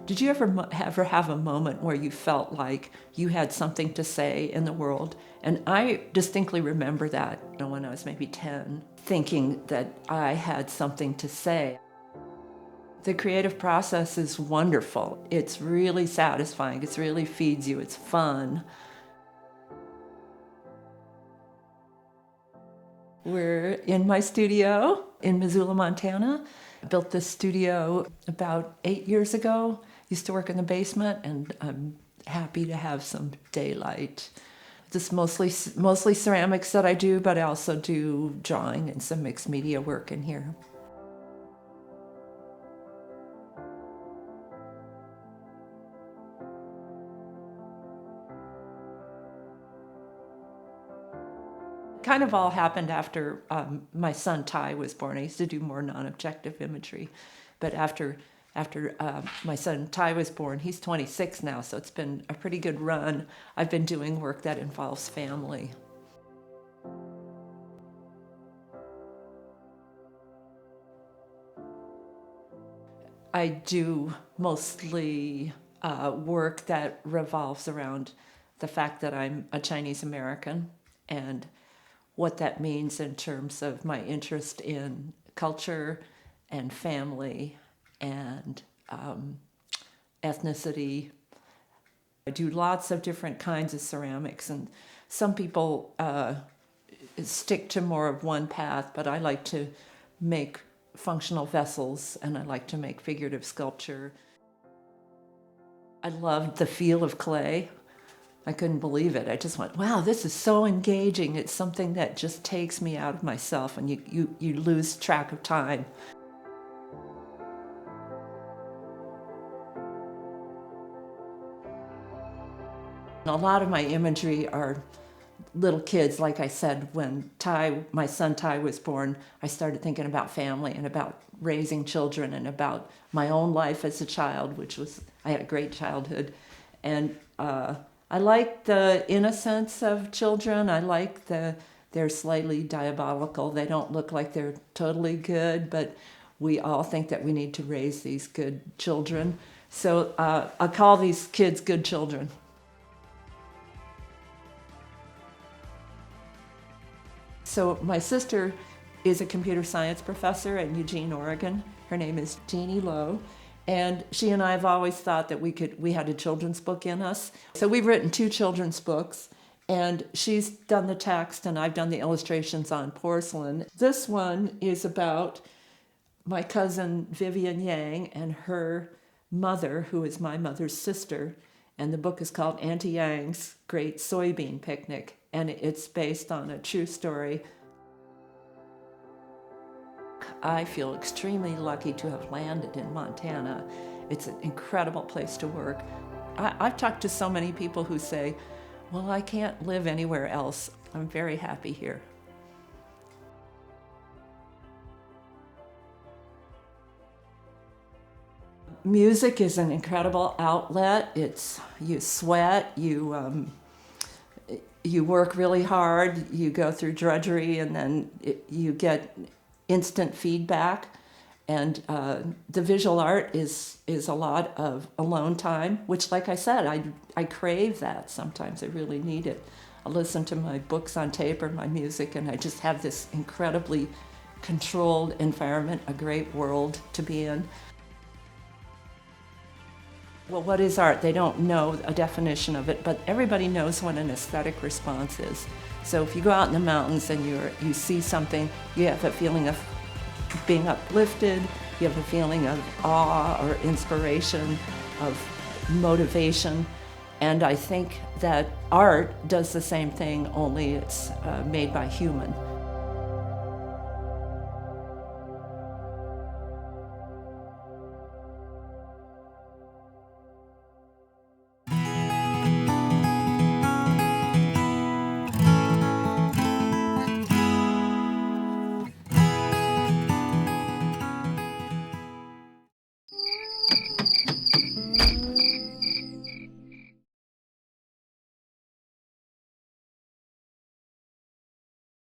Did you ever have a moment where you felt like you had something to say in the world? And I distinctly remember that, when I was maybe 10, thinking that I had something to say. The creative process is wonderful. It's really satisfying. It really feeds you. It's fun. We're in my studio in Missoula, Montana. I built this studio about 8 years ago. Used to work in the basement, and I'm happy to have some daylight. It's mostly ceramics that I do, but I also do drawing and some mixed media work in here. Kind of all happened after my son Ty was born. I used to do more non-objective imagery, but after my son Ty was born, he's 26 now, so it's been a pretty good run. I've been doing work that involves family. I do mostly work that revolves around the fact that I'm a Chinese American and what that means in terms of my interest in culture and family and ethnicity. I do lots of different kinds of ceramics, and some people stick to more of one path, but I like to make functional vessels, and I like to make figurative sculpture. I loved the feel of clay. I couldn't believe it. I just went, wow, this is so engaging. It's something that just takes me out of myself, and you lose track of time. A lot of my imagery are little kids. Like I said, when my son Ty was born, I started thinking about family and about raising children and about my own life as a child, I had a great childhood. And I like the innocence of children. I like they're slightly diabolical. They don't look like they're totally good, but we all think that we need to raise these good children. So I call these kids good children. So my sister is a computer science professor in Eugene, Oregon. Her name is Beth Lo. And she and I have always thought that we had a children's book in us. So we've written 2 children's books, and she's done the text and I've done the illustrations on porcelain. This one is about my cousin Vivian Yang and her mother, who is my mother's sister. And the book is called Auntie Yang's Great Soybean Picnic, and it's based on a true story. I feel extremely lucky to have landed in Montana. It's an incredible place to work. I've talked to so many people who say, well, I can't live anywhere else. I'm very happy here. Music is an incredible outlet. You sweat, you work really hard, you go through drudgery, and then you get instant feedback. And the visual art is a lot of alone time, which, like I said, I crave that sometimes. I really need it. I listen to my books on tape or my music, and I just have this incredibly controlled environment, a great world to be in. Well, what is art? They don't know a definition of it, but everybody knows what an aesthetic response is. So if you go out in the mountains and you see something, you have a feeling of being uplifted, you have a feeling of awe or inspiration, of motivation. And I think that art does the same thing, only it's made by human.